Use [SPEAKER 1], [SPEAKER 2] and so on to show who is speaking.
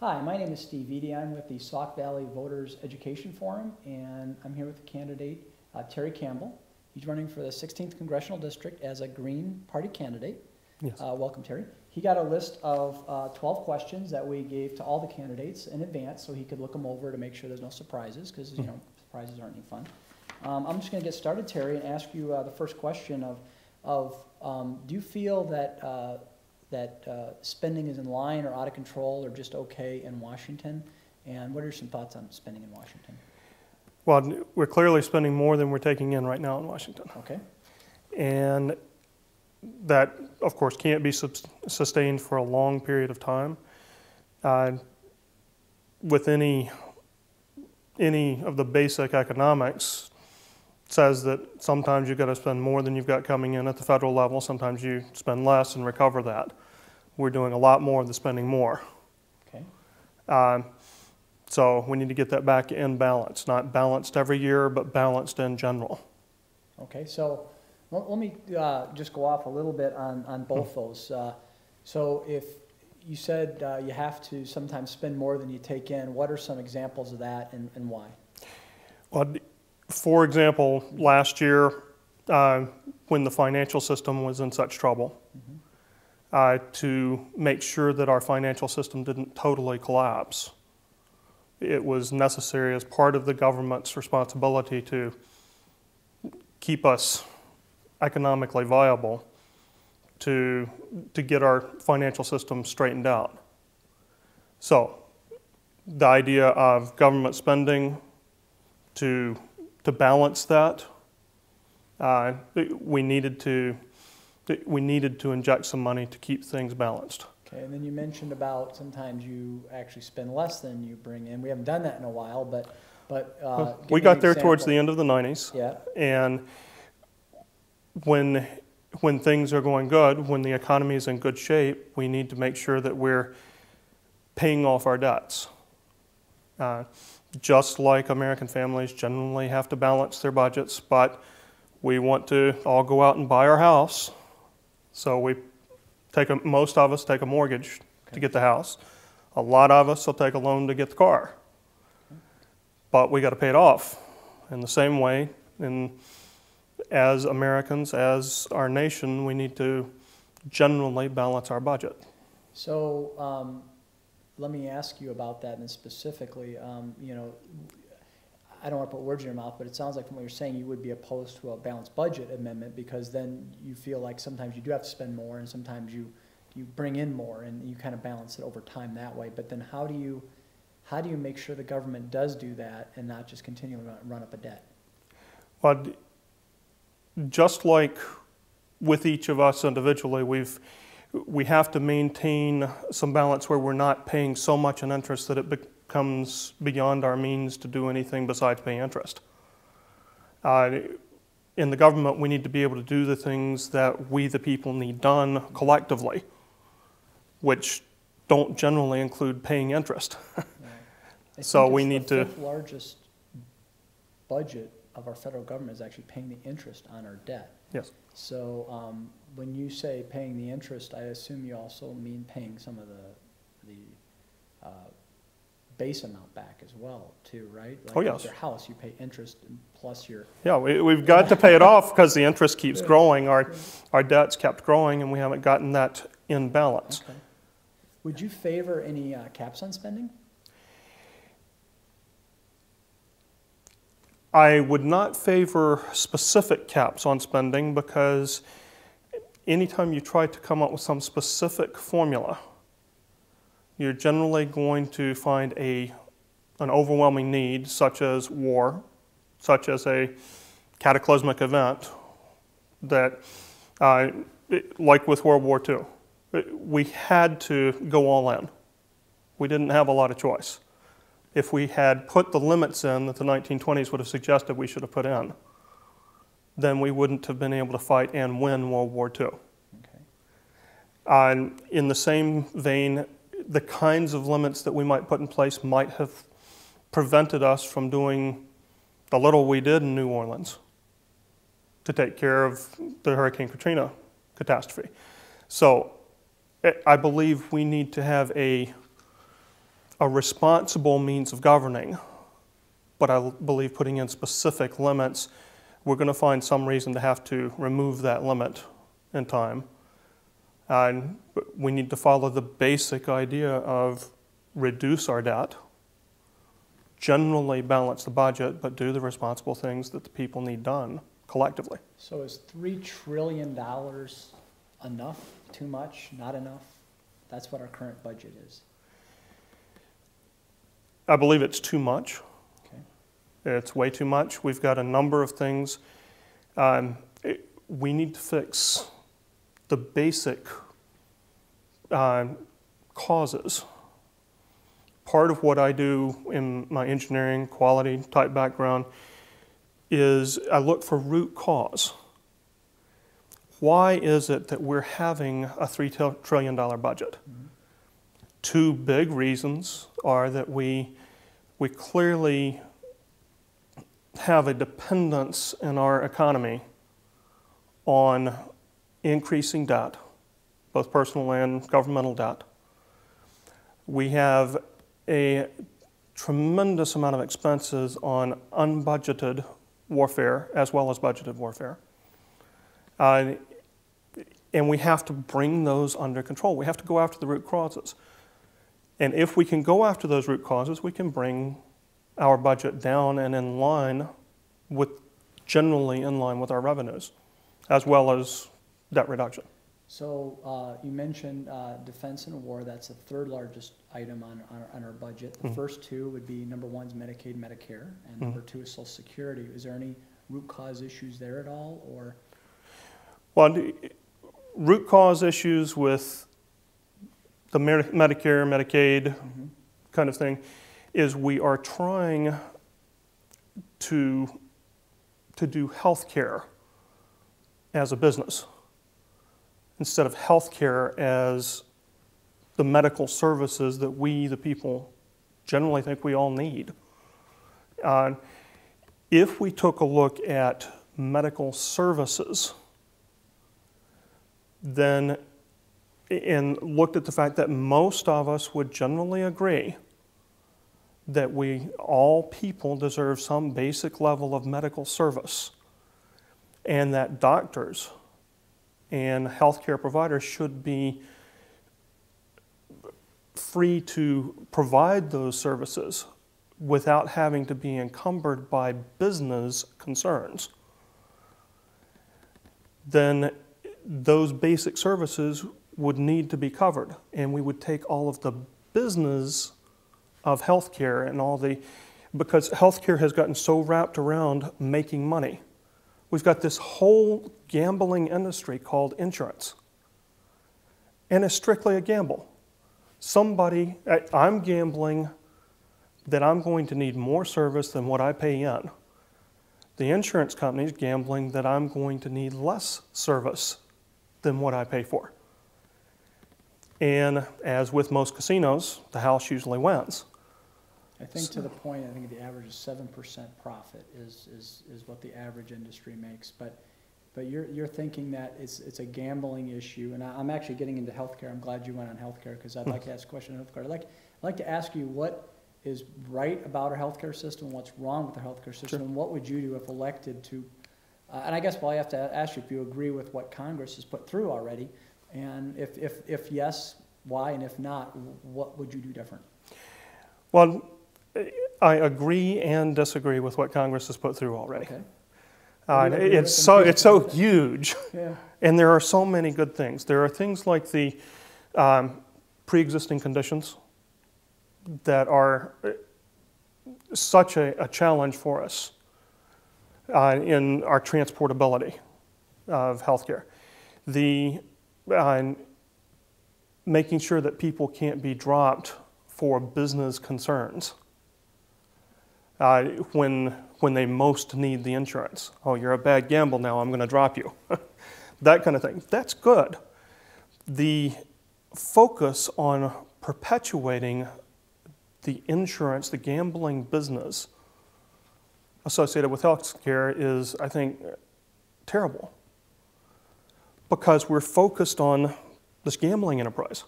[SPEAKER 1] Hi, my name is Steve Eady. I'm with the Sauk Valley Voters Education Forum, and I'm here with the candidate, Terry Campbell. He's running for the 16th Congressional District as a Green Party candidate.
[SPEAKER 2] Yes.
[SPEAKER 1] Welcome, Terry. He got a list of 12 questions that we gave to all the candidates in advance so he could look them over to make sure there's no surprises, because you know, surprises aren't any fun. I'm just going to get started, Terry, and ask you the first question of do you feel that spending is in line or out of control or just okay in Washington? And what are some thoughts on spending in Washington?
[SPEAKER 2] Well, we're clearly spending more than we're taking in right now in Washington.
[SPEAKER 1] Okay.
[SPEAKER 2] And that, of course, can't be sustained for a long period of time. With any of the basic economics, says that sometimes you've got to spend more than you've got coming in at the federal level. Sometimes you spend less and recover that. We're doing a lot more of the spending more.
[SPEAKER 1] Okay.
[SPEAKER 2] So we need to get that back in balance. Not balanced every year, but balanced in general.
[SPEAKER 1] Okay, so let me just go off a little bit on both those. So if you said you have to sometimes spend more than you take in, what are some examples of that and why?
[SPEAKER 2] Well, for example, last year when the financial system was in such trouble, to make sure that our financial system didn't totally collapse, it was necessary as part of the government's responsibility to keep us economically viable to get our financial system straightened out. So the idea of government spending to balance that, we needed to inject some money to keep things balanced.
[SPEAKER 1] Okay, and then you mentioned about sometimes you actually spend less than you bring in. We haven't done that in a while, but
[SPEAKER 2] we got there towards the end of the 90s.
[SPEAKER 1] Yeah.
[SPEAKER 2] And when things are going good, when the economy is in good shape, we need to make sure that we're paying off our debts. Just like American families generally have to balance their budgets, but we want to all go out and buy our house. So most of us take a mortgage to get the house. A lot of us will take a loan to get the car. But we got to pay it off. In the same way, as Americans, as our nation, we need to generally balance our budget.
[SPEAKER 1] So let me ask you about that, and specifically, you know, I don't want to put words in your mouth, but it sounds like from what you're saying, you would be opposed to a balanced budget amendment because then you feel like sometimes you do have to spend more and sometimes you bring in more and you kind of balance it over time that way. But then how do you make sure the government does do that and not just continue to run up a debt?
[SPEAKER 2] Well, just like with each of us individually, we have to maintain some balance where we're not paying so much in interest that it becomes beyond our means to do anything besides pay interest. In the government, we need to be able to do the things that we, the people, need done collectively, which don't generally include paying interest.
[SPEAKER 1] Right.
[SPEAKER 2] So we need to.
[SPEAKER 1] The fifth largest budget of our federal government is actually paying the interest on our debt.
[SPEAKER 2] Yes.
[SPEAKER 1] So when you say paying the interest, I assume you also mean paying some of the base amount back as well, too, right? Like
[SPEAKER 2] oh, yes.
[SPEAKER 1] Your house, you pay interest plus your...
[SPEAKER 2] Yeah, we've got to pay it off because the interest keeps growing. Our debt's kept growing, and we haven't gotten that in balance.
[SPEAKER 1] Okay. Would you favor any caps on spending?
[SPEAKER 2] I would not favor specific caps on spending because anytime you try to come up with some specific formula, you're generally going to find an overwhelming need, such as war, such as a cataclysmic event, that, like with World War II, we had to go all in. We didn't have a lot of choice. If we had put the limits in that the 1920s would have suggested we should have put in, then we wouldn't have been able to fight and win World War II. Okay. In the same vein, the kinds of limits that we might put in place might have prevented us from doing the little we did in New Orleans to take care of the Hurricane Katrina catastrophe. So I believe we need to have a a responsible means of governing, but I believe putting in specific limits, we're going to find some reason to have to remove that limit in time. And we need to follow the basic idea of reduce our debt, generally balance the budget, but do the responsible things that the people need done collectively.
[SPEAKER 1] So is $3 trillion enough, too much, not enough? That's what our current budget is.
[SPEAKER 2] I believe it's too much.
[SPEAKER 1] Okay.
[SPEAKER 2] It's way too much. We've got a number of things. We need to fix the basic causes. Part of what I do in my engineering quality type background is I look for root cause. Why is it that we're having a $3 trillion budget? Mm-hmm. Two big reasons are that we clearly have a dependence in our economy on increasing debt, both personal and governmental debt. We have a tremendous amount of expenses on unbudgeted warfare as well as budgeted warfare. And we have to bring those under control. We have to go after the root causes. And if we can go after those root causes, we can bring our budget down and in line with, generally in line with our revenues, as well as debt reduction.
[SPEAKER 1] So you mentioned defense and war. That's the third largest item on our budget. The first two would be, number one is Medicaid, Medicare, and number two is Social Security. Is there any root cause issues there at all, or?
[SPEAKER 2] Well, root cause issues with the Medicare, Medicaid kind of thing is we are trying to do health care as a business instead of health care as the medical services that we, the people, generally think we all need. If we took a look at medical services, then and looked at the fact that most of us would generally agree that all people deserve some basic level of medical service, and that doctors and healthcare providers should be free to provide those services without having to be encumbered by business concerns, then those basic services would need to be covered, and we would take all of the business of healthcare and because healthcare has gotten so wrapped around making money. We've got this whole gambling industry called insurance, and it's strictly a gamble. I'm gambling that I'm going to need more service than what I pay in. The insurance company's gambling that I'm going to need less service than what I pay for. And as with most casinos, the house usually wins.
[SPEAKER 1] I think to the point, I think the average is 7% profit is what the average industry makes. But you're thinking that it's a gambling issue, and I'm actually getting into healthcare. I'm glad you went on healthcare because I'd like to ask a question on healthcare. I'd like to ask you what is right about our healthcare system, and what's wrong with our healthcare system, and what would you do if elected to? And I guess I have to ask you if you agree with what Congress has put through already. And if yes, why? And if not, what would you do different?
[SPEAKER 2] Well, I agree and disagree with what Congress has put through already.
[SPEAKER 1] Okay.
[SPEAKER 2] It's so huge,
[SPEAKER 1] yeah.
[SPEAKER 2] And there are so many good things. There are things like the pre-existing conditions that are such a challenge for us in our transportability of healthcare. Making sure that people can't be dropped for business concerns when they most need the insurance. Oh, you're a bad gamble now, I'm going to drop you. That kind of thing. That's good. The focus on perpetuating the insurance, the gambling business associated with healthcare is, I think, terrible, because we're focused on this gambling enterprise.